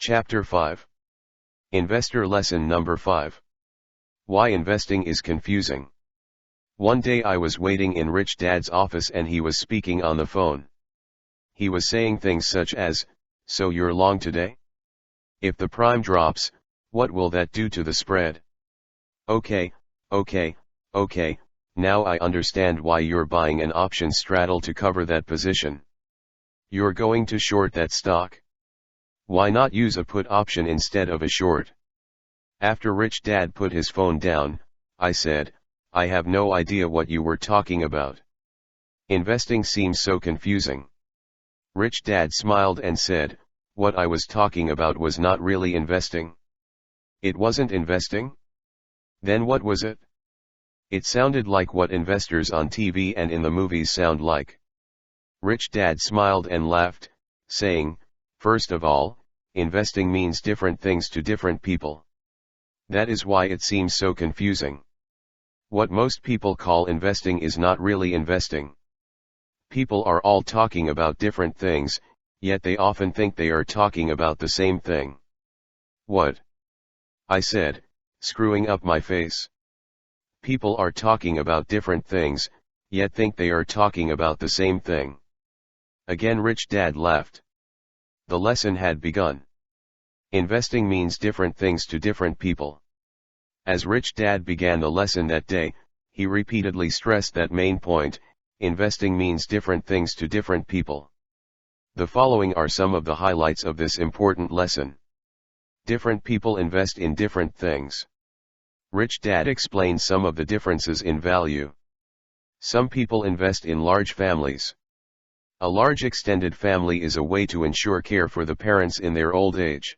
Chapter 5. Investor Lesson Number 5. Why Investing is Confusing. One day I was waiting in Rich Dad's office and he was speaking on the phone. He was saying things such as, "So you're long today? If the prime drops, what will that do to the spread? Okay, now I understand why you're buying an option straddle to cover that position. You're going to short that stock. Why not use a put option instead of a short?" After Rich Dad put his phone down, I said, "I have no idea what you were talking about. Investing seems so confusing." Rich Dad smiled and said, "What I was talking about was not really investing." "It wasn't investing? Then what was it?" "It sounded like what investors on TV and in the movies sound like." Rich Dad smiled and laughed, saying, "First of all, investing means different things to different people. That is why it seems so confusing. What most people call investing is not really investing. People are all talking about different things, yet they often think they are talking about the same thing." "What?" I said, screwing up my face. "People are talking about different things, yet think they are talking about the same thing." Again Rich Dad laughed. The lesson had begun. Investing means different things to different people. As Rich Dad began the lesson that day, he repeatedly stressed that main point: investing means different things to different people. The following are some of the highlights of this important lesson. Different people invest in different things. Rich Dad explained some of the differences in value. Some people invest in large families. A large extended family is a way to ensure care for the parents in their old age.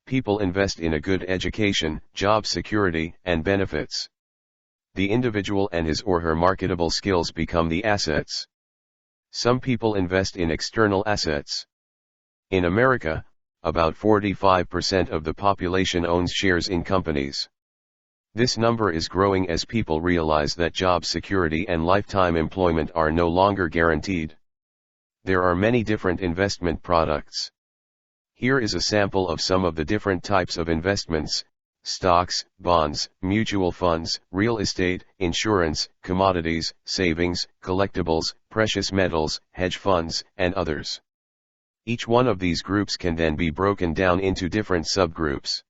People invest in a good education, job security, and benefits. The individual and his or her marketable skills become the assets. Some people invest in external assets. In America, about 45% of the population owns shares in companies. This number is growing as people realize that job security and lifetime employment are no longer guaranteed. There are many different investment products. Here is a sample of some of the different types of investments: stocks, bonds, mutual funds, real estate, insurance, commodities, savings, collectibles, precious metals, hedge funds, and others. Each one of these groups can then be broken down into different subgroups.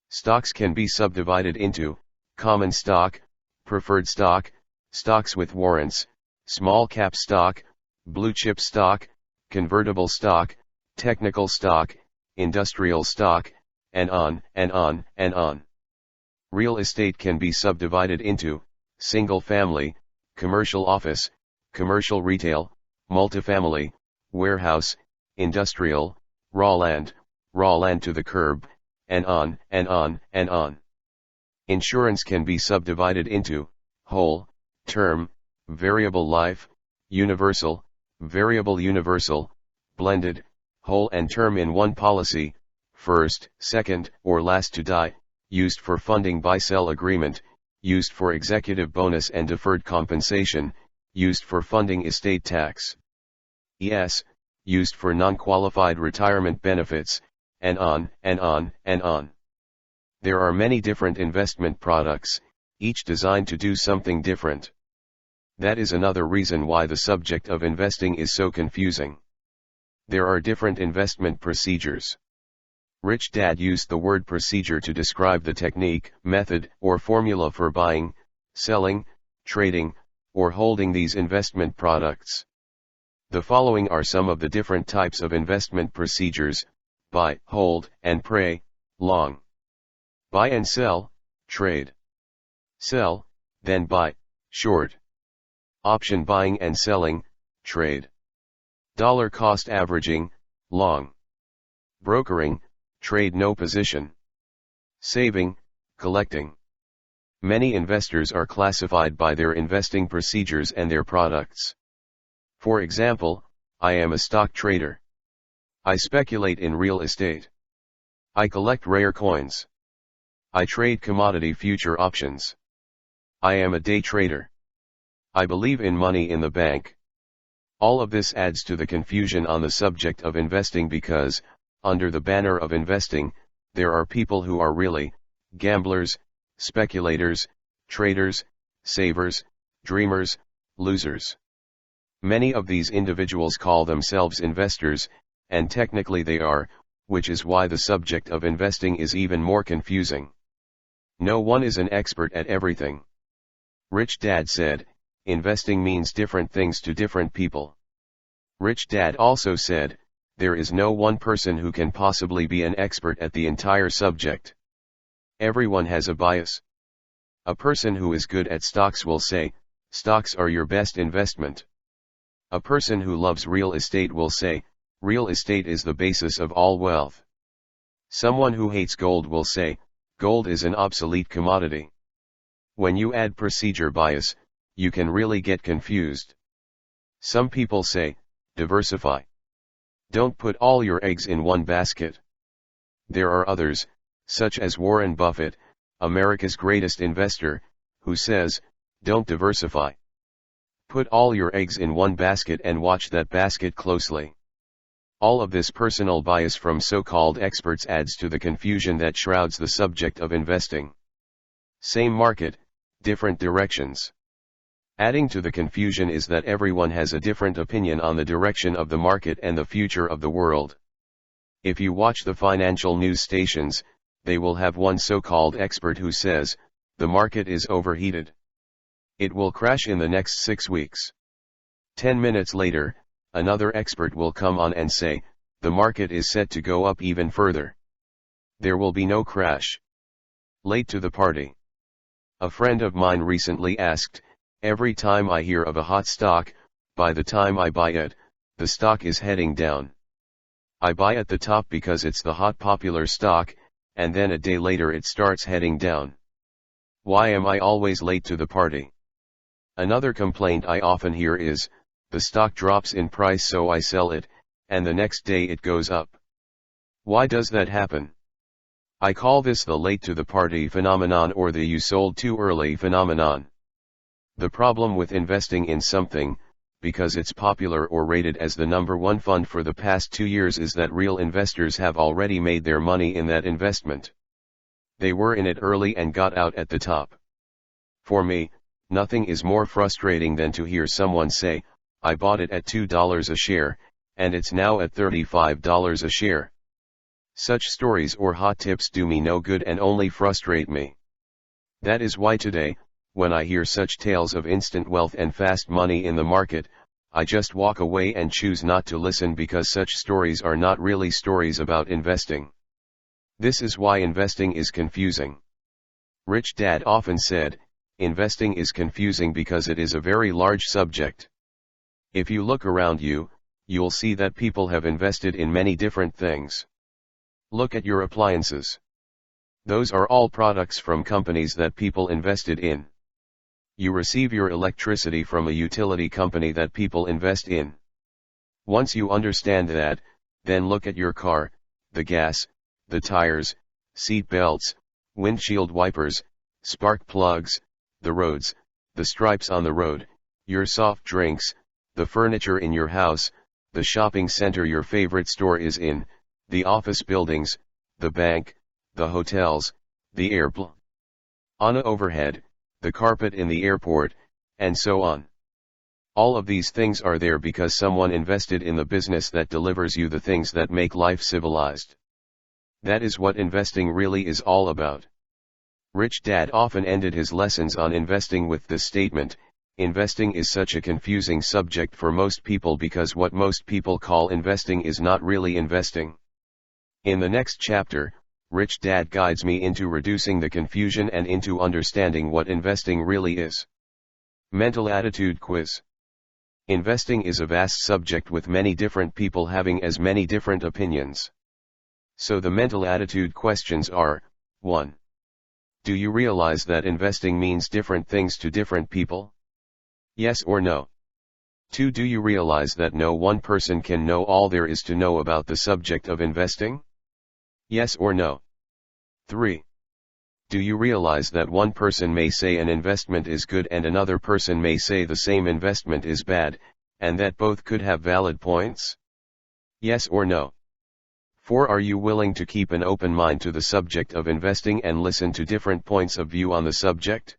Stocks can be subdivided into common stock, preferred stock, stocks with warrants, small cap stock, blue chip stock, convertible stock, technical stock, industrial stock, and on and on and on. Real estate can be subdivided into single family, commercial office, commercial retail, multifamily, warehouse, industrial, raw land to the curb, and on and on and on. Insurance can be subdivided into whole, term, variable life, universal, variable universal, blended, whole and term in one policy, first, second, or last to die, used for funding buy-sell agreement, used for executive bonus and deferred compensation, used for funding estate tax. Used for non-qualified retirement benefits, and on and on and on. There are many different investment products, each designed to do something different. That is another reason why the subject of investing is so confusing. There are different investment procedures. Rich Dad used the word procedure to describe the technique, method, or formula for buying, selling, trading, or holding these investment products. The following are some of the different types of investment procedures: buy, hold, and pray, long. Buy and sell, trade. Sell, then buy, short. Option buying and selling, trade. Dollar cost averaging, long. Brokering, trade no position. Saving, collecting. Many investors are classified by their investing procedures and their products. For example, I am a stock trader. I speculate in real estate. I collect rare coins. I trade commodity future options. I am a day trader. I believe in money in the bank. All of this adds to the confusion on the subject of investing because, under the banner of investing, there are people who are really gamblers, speculators, traders, savers, dreamers, losers. Many of these individuals call themselves investors, and technically they are, which is why the subject of investing is even more confusing. No one is an expert at everything. Rich Dad said, investing means different things to different people. Rich Dad also said, there is no one person who can possibly be an expert at the entire subject. Everyone has a bias. A person who is good at stocks will say, stocks are your best investment. A person who loves real estate will say, real estate is the basis of all wealth. Someone who hates gold will say, gold is an obsolete commodity. When you add procedure bias, you can really get confused. Some people say, diversify. Don't put all your eggs in one basket. There are others, such as Warren Buffett, America's greatest investor, who says, don't diversify. Put all your eggs in one basket and watch that basket closely. All of this personal bias from so-called experts adds to the confusion that shrouds the subject of investing. Same market, different directions. Adding to the confusion is that everyone has a different opinion on the direction of the market and the future of the world. If you watch the financial news stations, they will have one so-called expert who says, the market is overheated. It will crash in the next 6 weeks. 10 minutes later, another expert will come on and say, the market is set to go up even further. There will be no crash. Late to the party. A friend of mine recently asked, every time I hear of a hot stock, by the time I buy it, the stock is heading down. I buy at the top because it's the hot popular stock, and then a day later it starts heading down. Why am I always late to the party? Another complaint I often hear is, the stock drops in price so I sell it, and the next day it goes up. Why does that happen? I call this the late to the party phenomenon or the you sold too early phenomenon. The problem with investing in something, because it's popular or rated as the #1 fund for the past 2 years, is that real investors have already made their money in that investment. They were in it early and got out at the top. For me, nothing is more frustrating than to hear someone say, I bought it at $2 a share, and it's now at $35 a share. Such stories or hot tips do me no good and only frustrate me. That is why today, when I hear such tales of instant wealth and fast money in the market, I just walk away and choose not to listen, because such stories are not really stories about investing. This is why investing is confusing. Rich Dad often said, investing is confusing because it is a very large subject. If you look around you, you'll see that people have invested in many different things. Look at your appliances. Those are all products from companies that people invested in. You receive your electricity from a utility company that people invest in. Once you understand that, then look at your car, the gas, the tires, seat belts, windshield wipers, spark plugs, the roads, the stripes on the road, your soft drinks, the furniture in your house, the shopping center your favorite store is in, the office buildings, the bank, the hotels, the airplane overhead, the carpet in the airport, and so on. All of these things are there because someone invested in the business that delivers you the things that make life civilized. That is what investing really is all about. Rich Dad often ended his lessons on investing with this statement, investing is such a confusing subject for most people because what most people call investing is not really investing. In the next chapter, Rich Dad guides me into reducing the confusion and into understanding what investing really is. Mental Attitude Quiz. Investing is a vast subject with many different people having as many different opinions. So the mental attitude questions are, 1. Do you realize that investing means different things to different people? Yes or no? 2. Do you realize that no one person can know all there is to know about the subject of investing? Yes or no? 3. Do you realize that one person may say an investment is good and another person may say the same investment is bad, and that both could have valid points? Yes or no? 4. Are you willing to keep an open mind to the subject of investing and listen to different points of view on the subject?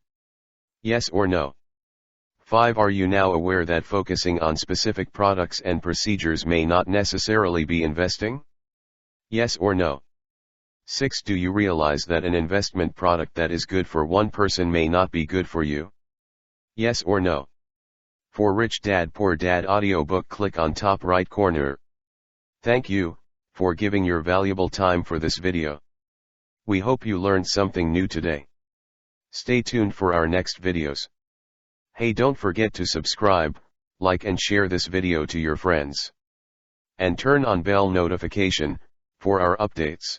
Yes or no? 5. Are you now aware that focusing on specific products and procedures may not necessarily be investing? Yes or no? 6. Do you realize that an investment product that is good for one person may not be good for you? Yes or no? For Rich Dad Poor Dad audiobook, click on top right corner. Thank you for giving your valuable time for this video. We hope you learned something new today. Stay tuned for our next videos. Hey, don't forget to subscribe, like and share this video to your friends. And turn on bell notification for our updates.